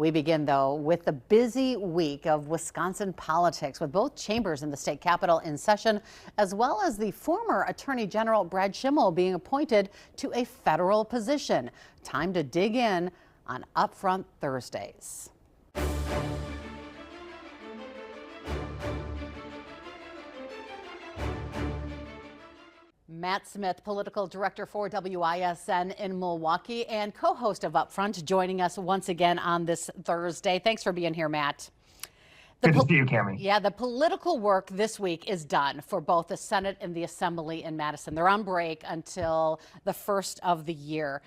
We begin, though, with the busy week of Wisconsin politics, with both chambers in the state capitol in session, as well as the former Attorney General Brad Schimel being appointed to a federal position. Time to dig in on UPFRONT Thursdays. Matt Smith, political director for WISN in Milwaukee and co-host of UPFRONT, joining us once again on this Thursday. Thanks for being here, Matt. Good to see you, Cammie. Yeah, the political work this week is done for both the Senate and the Assembly in Madison. They're on break until the first of the year.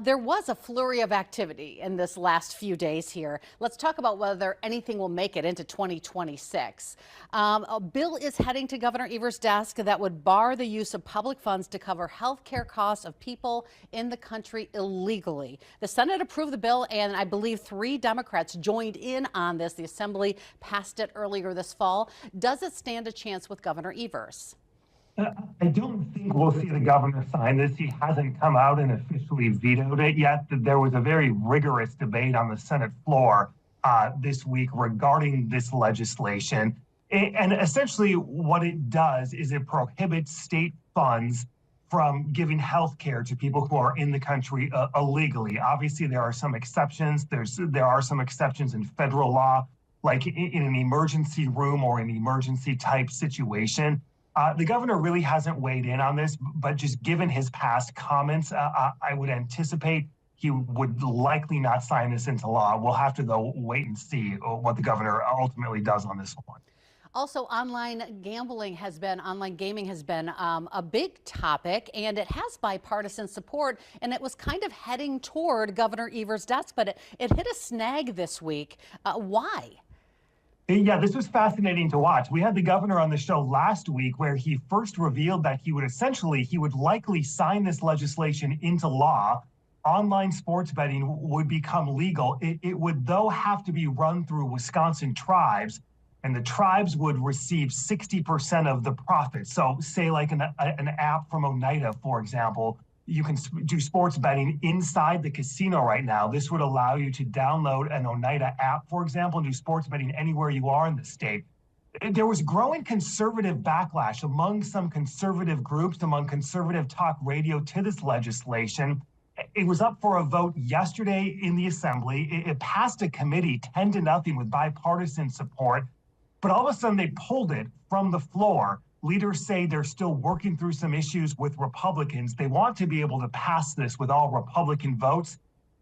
There was a flurry of activity in this last few days here. Let's talk about whether anything will make it into 2026. A bill is heading to Governor Evers' desk that would bar the use of public funds to cover health care costs of people in the country illegally. The Senate approved the bill, and I believe 3 Democrats joined in on this. The Assembly passed it earlier this fall. Does it stand a chance with Governor Evers? I don't think we'll see the governor sign this. He hasn't come out and officially vetoed it yet. There was a very rigorous debate on the Senate floor this week regarding this legislation. And essentially what it does is it prohibits state funds from giving health care to people who are in the country illegally. Obviously, there are some exceptions. There are some exceptions in federal law, like in an emergency room or an emergency type situation. The governor really hasn't weighed in on this, but just given his past comments, I would anticipate he would likely not sign this into law. We'll have to, though, wait and see what the governor ultimately does on this one. Also, online gaming has been a big topic, and it has bipartisan support, and it was kind of heading toward Governor Evers' desk, but it hit a snag this week. Why? Yeah, this was fascinating to watch. We had the governor on the show last week where he first revealed that he would likely sign this legislation into law. Online sports betting would become legal. It would, though, have to be run through Wisconsin tribes, and the tribes would receive 60% of the profits. So say like an app from Oneida, for example, you can do sports betting inside the casino right now. This would allow you to download an Oneida app, for example, and do sports betting anywhere you are in the state. There was growing conservative backlash among some conservative groups, among conservative talk radio to this legislation. It was up for a vote yesterday in the Assembly. It passed a committee 10-0 with bipartisan support, but all of a sudden they pulled it from the floor. Leaders say they're still working through some issues with Republicans. They want to be able to pass this with all Republican votes.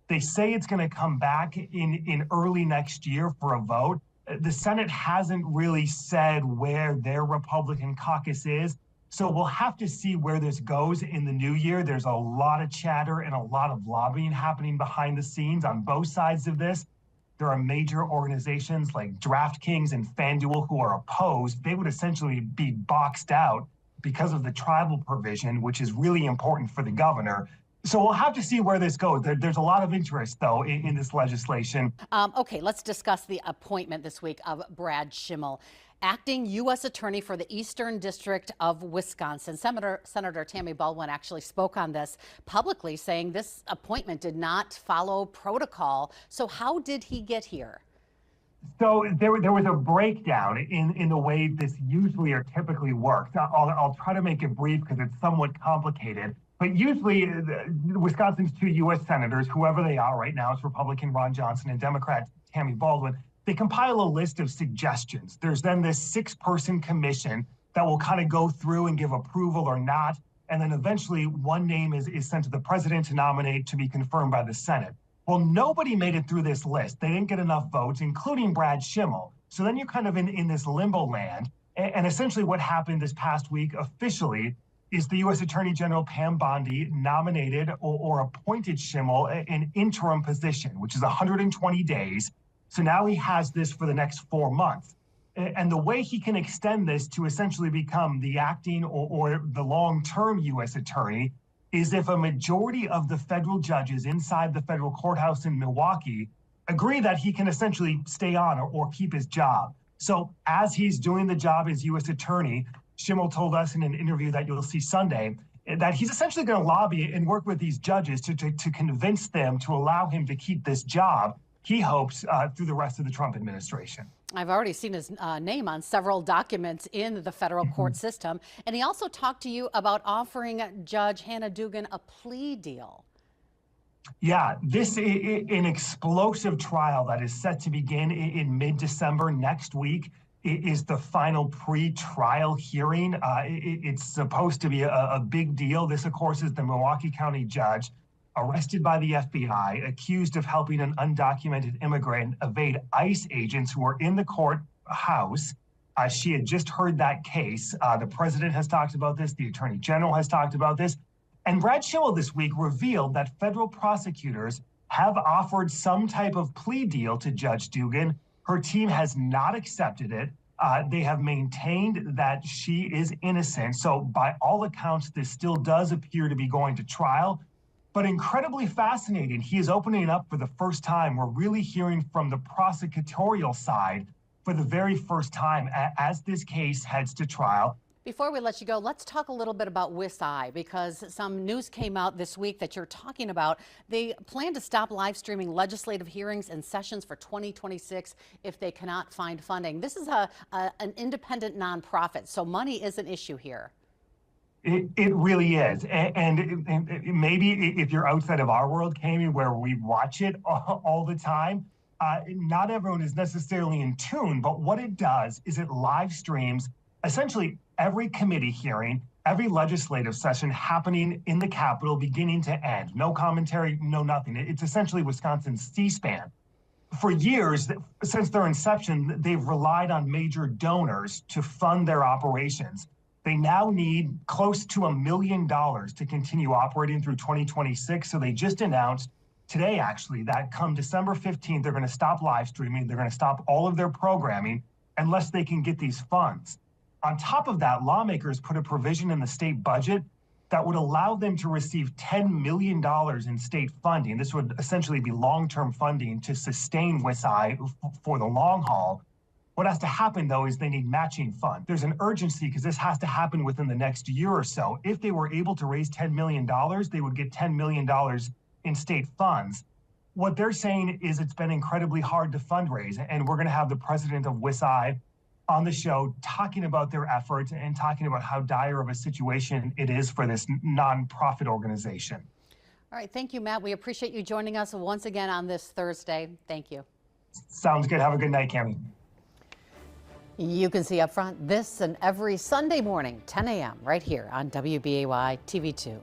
They say it's going to come back in early next year for a vote. The Senate hasn't really said where their Republican caucus is, so we'll have to see where this goes in the new year. There's a lot of chatter and a lot of lobbying happening behind the scenes on both sides of this. There are major organizations like DraftKings and FanDuel who are opposed. They would essentially be boxed out because of the tribal provision, which is really important for the governor. So we'll have to see where this goes. There's a lot of interest, though, in this legislation. Okay, let's discuss the appointment this week of Brad Schimel, acting U.S. Attorney for the Eastern District of Wisconsin. Senator Tammy Baldwin actually spoke on this publicly, saying this appointment did not follow protocol. So how did he get here? So there was a breakdown in the way this usually or typically works. I'll try to make it brief because it's somewhat complicated. But usually Wisconsin's 2 U.S. senators, whoever they are right now, it's Republican Ron Johnson and Democrat Tammy Baldwin, they compile a list of suggestions. There's then this 6-person commission that will kind of go through and give approval or not. And then eventually one name is sent to the president to nominate to be confirmed by the Senate. Well, nobody made it through this list. They didn't get enough votes, including Brad Schimel. So then you're kind of in this limbo land. And essentially what happened this past week officially is the U.S. Attorney General Pam Bondi nominated or appointed Schimel an interim position, which is 120 days. So now he has this for the next 4 months. And the way he can extend this to essentially become the acting or the long-term U.S. attorney is if a majority of the federal judges inside the federal courthouse in Milwaukee agree that he can essentially stay on or keep his job. So as he's doing the job as U.S. attorney, Schimel told us in an interview that you'll see Sunday that he's essentially going to lobby and work with these judges to convince them to allow him to keep this job. he hopes through the rest of the Trump administration. I've already seen his name on several documents in the federal court system. And he also talked to you about offering Judge Hannah Dugan a plea deal. Yeah, this is an explosive trial that is set to begin in mid-December next week. It is the final pre-trial hearing. It's supposed to be a big deal. This, of course, is the Milwaukee County judge arrested by the FBI, accused of helping an undocumented immigrant evade ICE agents who were in the courthouse. She had just heard that case. The president has talked about this. The attorney general has talked about this. And Brad Schimel this week revealed that federal prosecutors have offered some type of plea deal to Judge Dugan. Her team has not accepted it. They have maintained that she is innocent. So by all accounts, this still does appear to be going to trial. But incredibly fascinating, he is opening up for the first time. We're really hearing from the prosecutorial side for the very first time as this case heads to trial. Before we let you go, let's talk a little bit about WISN, because some news came out this week that you're talking about. They plan to stop live streaming legislative hearings and sessions for 2026 if they cannot find funding. This is an independent nonprofit, so money is an issue here. It really is. And maybe if you're outside of our world, Kami, where we watch it all the time, not everyone is necessarily in tune, but what it does is it live streams essentially every committee hearing, every legislative session happening in the Capitol beginning to end. No commentary, no nothing. It's essentially Wisconsin's C-SPAN. For years, since their inception, they've relied on major donors to fund their operations. They now need close to $1 million to continue operating through 2026. So they just announced today, actually, that come December 15th, they're going to stop live streaming. They're going to stop all of their programming unless they can get these funds. On top of that, lawmakers put a provision in the state budget that would allow them to receive $10 million in state funding. This would essentially be long-term funding to sustain WISI for the long haul. What has to happen, though, is they need matching funds. There's an urgency because this has to happen within the next year or so. If they were able to raise $10 million, they would get $10 million in state funds. What they're saying is it's been incredibly hard to fundraise, and we're going to have the president of WISI on the show talking about their efforts and talking about how dire of a situation it is for this nonprofit organization. All right. Thank you, Matt. We appreciate you joining us once again on this Thursday. Thank you. Sounds good. Have a good night, Kami. You can see Up Front this and every Sunday morning, 10 a.m. right here on WBAY TV2.